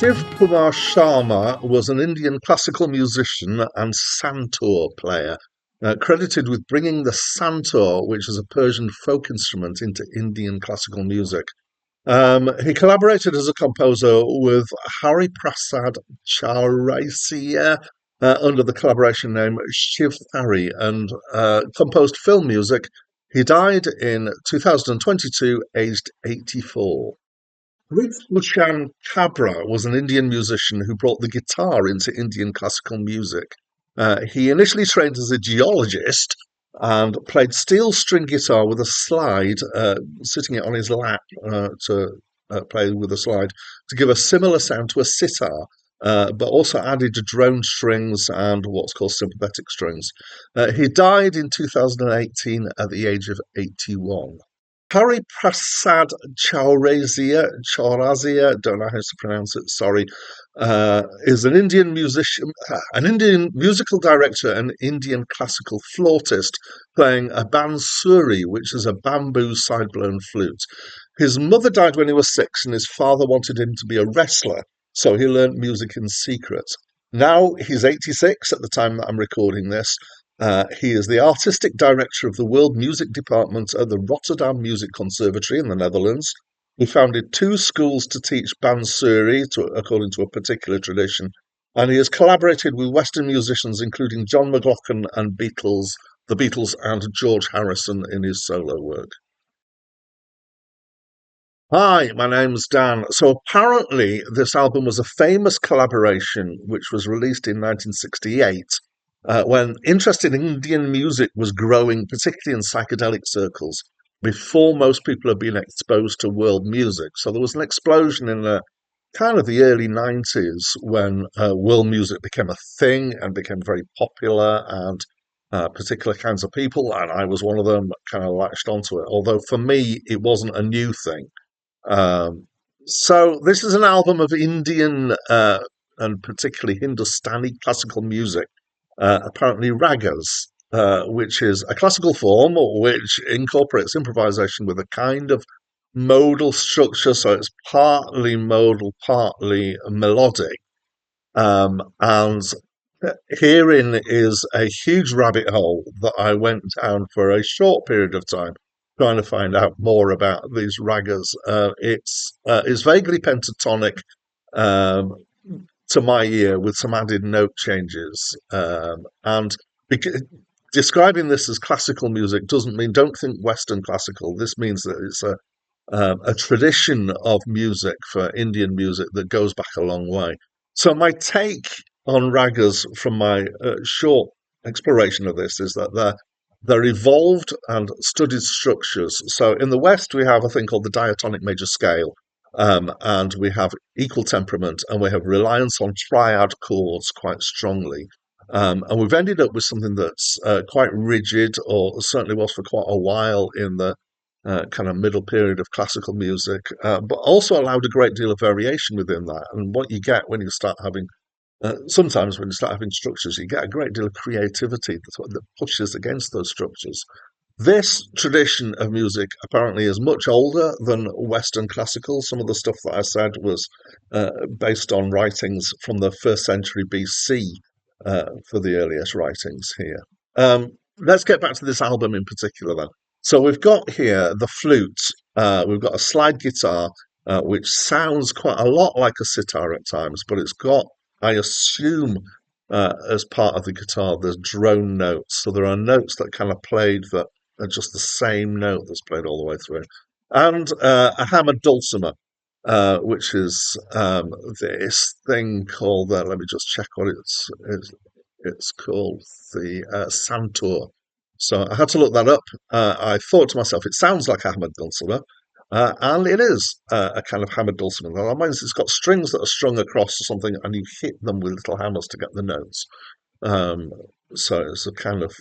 Shivkumar Sharma was an Indian classical musician and santoor player, credited with bringing the santoor, which is a Persian folk instrument, into Indian classical music. He collaborated as a composer with Hariprasad Chaurasia under the collaboration name Shiv and composed film music. He died in 2022, aged 84. Brijbushan Kabra was an Indian musician who brought the guitar into Indian classical music. He initially trained as a geologist and played steel string guitar with a slide, sitting it on his lap to play with a slide, to give a similar sound to a sitar, but also added drone strings and what's called sympathetic strings. He died in 2018 at the age of 81. Hariprasad Chaurasia, don't know how to pronounce it, sorry, is an Indian musician, an Indian musical director and Indian classical flautist playing a bansuri, which is a bamboo side-blown flute. His mother died when he was 6 and his father wanted him to be a wrestler, so he learnt music in secret. Now he's 86 at the time that I'm recording this. He is the artistic director of the World Music Department at the Rotterdam Music Conservatory in the Netherlands. He founded 2 schools to teach bansuri, according to a particular tradition, and he has collaborated with Western musicians, including John McLaughlin and the Beatles, and George Harrison in his solo work. Hi, my name's Dan. So apparently, this album was a famous collaboration which was released in 1968 when interest in Indian music was growing, particularly in psychedelic circles, before most people had been exposed to world music. So there was an explosion in the kind of the early 90s when world music became a thing and became very popular, and particular kinds of people, and I was one of them, kind of latched onto it. Although for me, it wasn't a new thing. So this is an album of Indian and particularly Hindustani classical music, apparently ragas, which is a classical form which incorporates improvisation with a kind of modal structure. So it's partly modal, partly melodic. And herein is a huge rabbit hole that I went down for a short period of time, trying to find out more about these ragas. It's vaguely pentatonic um, to my ear, with some added note changes. And describing this as classical music doesn't mean, don't think Western classical. This means that it's a tradition of music for Indian music that goes back a long way. So my take on ragas from my short exploration of this is that they're evolved and studied structures. So in the West, we have a thing called the diatonic major scale, and we have equal temperament, and we have reliance on triad chords quite strongly. And we've ended up with something that's quite rigid, or certainly was for quite a while in the kind of middle period of classical music, but also allowed a great deal of variation within that. And what you get when you start having sometimes when you start having structures, you get a great deal of creativity that pushes against those structures. This tradition of music apparently is much older than Western classical. Some of the stuff that I said was based on writings from the 1st century BC for the earliest writings here. Let's get back to this album in particular then. So we've got here the flute, we've got a slide guitar, which sounds quite a lot like a sitar at times, but it's got, I assume, as part of the guitar, there's drone notes. So there are notes that kind of played that are just the same note that's played all the way through. And a hammered dulcimer, which is this thing called, let me just check what it's called, the santoor. So I had to look that up. I thought to myself, it sounds like a hammered dulcimer, and it is a kind of hammered dulcimer. That means it's got strings that are strung across something, and you hit them with little hammers to get the notes. Um, so it's a kind of,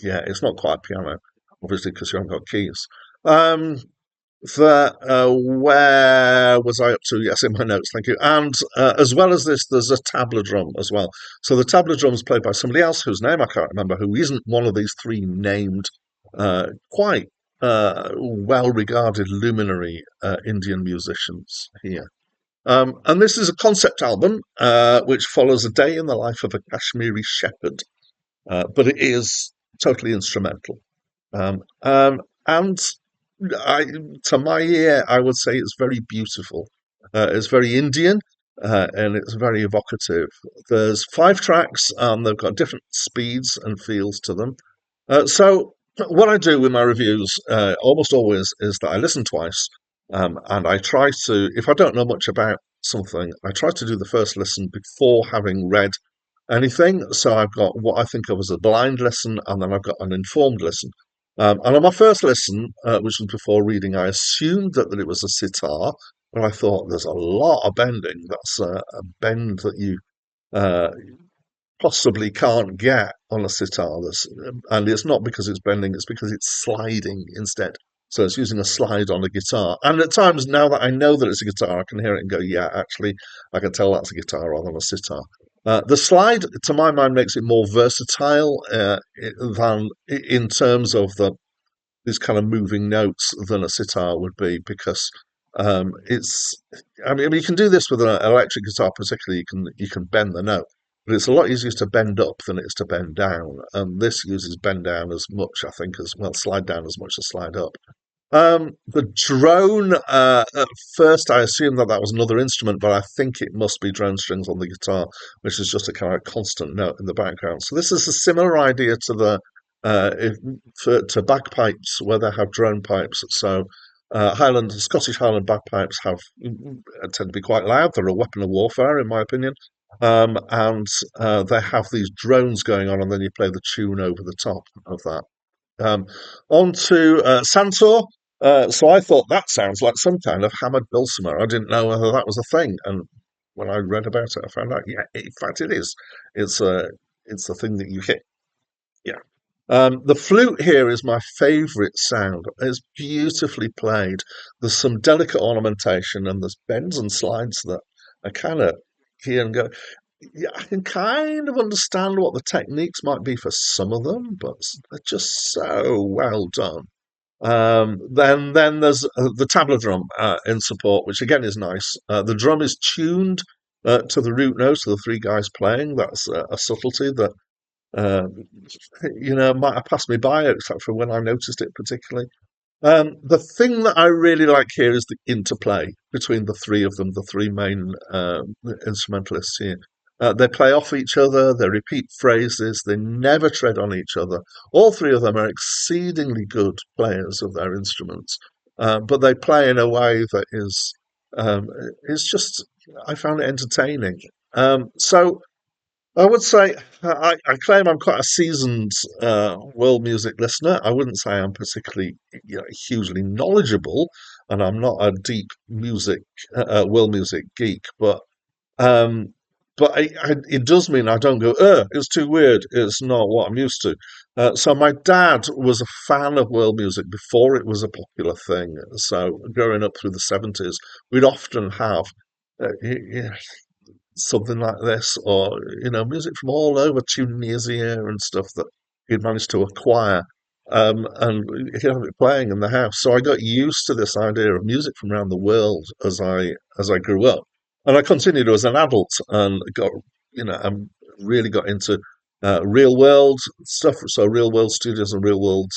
yeah, it's not quite a piano, obviously, because you haven't got keys. Um, where was I up to? Yes, in my notes, thank you. And as well as this, there's a tabla drum as well. So the tabla drum is played by somebody else whose name I can't remember, who isn't one of these 3 named, quite well-regarded luminary Indian musicians here. And this is a concept album which follows a day in the life of a Kashmiri shepherd, but it is totally instrumental. And I, to my ear, I would say it's very beautiful. It's very Indian, and it's very evocative. There's 5 tracks, and they've got different speeds and feels to them. So what I do with my reviews, almost always, is that I listen twice, and I try to, if I don't know much about something, I try to do the first listen before having read anything. So I've got what I think of as a blind listen, and then I've got an informed listen. And on my first listen, which was before reading, I assumed that it was a sitar, but I thought there's a lot of bending. That's a bend that you uh, possibly can't get on a sitar. And it's not because it's bending, it's because it's sliding instead. So it's using a slide on a guitar. And at times, now that I know that it's a guitar, I can hear it and go, yeah, actually, I can tell that's a guitar rather than a sitar. The slide, to my mind, makes it more versatile than in terms of these kind of moving notes than a sitar would be, because it's. I mean, you can do this with an electric guitar, particularly. You can bend the note, but it's a lot easier to bend up than it is to bend down. And this uses bend down as much, I think, as well, slide down as much as slide up. The drone, at first I assumed that that was another instrument, but I think it must be drone strings on the guitar, which is just a kind of constant note in the background. So this is a similar idea to to bagpipes, where they have drone pipes. So Scottish Highland bagpipes tend to be quite loud. They're a weapon of warfare, in my opinion. And they have these drones going on, and then you play the tune over the top of that. Um, On to Santor. So I thought that sounds like some kind of hammered dulcimer. I didn't know whether that was a thing, and when I read about it, I found out, yeah, in fact, it is. It's a thing that you hit. Yeah. The flute here is my favourite sound. It's beautifully played. There's some delicate ornamentation, and there's bends and slides that I kind of hear and go, yeah, I can kind of understand what the techniques might be for some of them, but they're just so well done. Then there's the tabla drum in support, which again is nice. The drum is tuned to the root notes of the 3 guys playing. That's a subtlety that uh, might have passed me by, except for when I noticed it particularly. The thing that I really like here is the interplay between the 3 of them, the 3 main instrumentalists here. They play off each other, they repeat phrases, they never tread on each other. All 3 of them are exceedingly good players of their instruments, but they play in a way that um, is just, I found it entertaining. So I would say I claim I'm quite a seasoned world music listener. I wouldn't say I'm particularly hugely knowledgeable, and I'm not a deep world music geek. Um, it does mean I don't go, it's too weird. It's not what I'm used to. So my dad was a fan of world music before it was a popular thing. So growing up through the 70s, we'd often have something like this, or music from all over Tunisia and stuff that he'd managed to acquire, and he'd have it playing in the house. So I got used to this idea of music from around the world as I grew up, and I continued as an adult, and and really got into real world stuff. So Real World Studios and Real World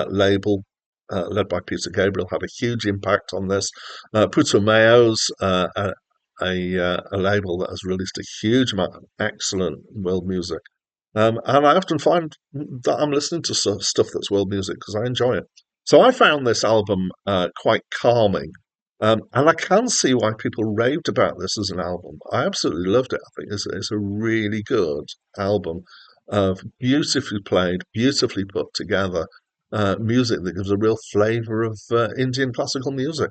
label. Led by Peter Gabriel, had a huge impact on this. Putumayo's a label that has released a huge amount of excellent world music. And I often find that I'm listening to stuff that's world music because I enjoy it. So I found this album quite calming. And I can see why people raved about this as an album. I absolutely loved it. I think it's a really good album of beautifully played, beautifully put together music that gives a real flavour of Indian classical music.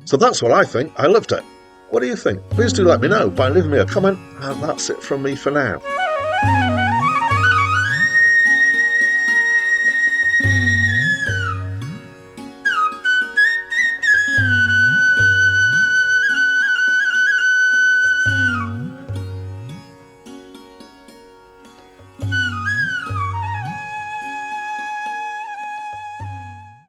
So that's what I think. I loved it. What do you think? Please do let me know by leaving me a comment, and that's it from me for now.